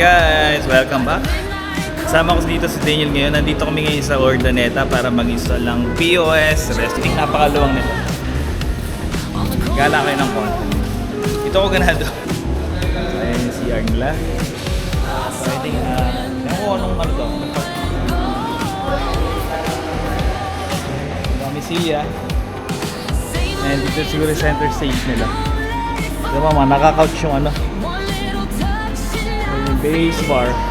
guys! Welcome back! Kasama ko dito si Daniel ngayon. Nandito kami ngayon sa Urdaneta para mag-install ng POS resting. Napakaluwang nito. Gala kayo ng konti. Ito ko ganado. Ayan yung CR nila. Pwedeng ko anong ano to. Domicilia. And dito siguro center stage nila. Diba mga nakaka-couch yung ano. Yung base bar.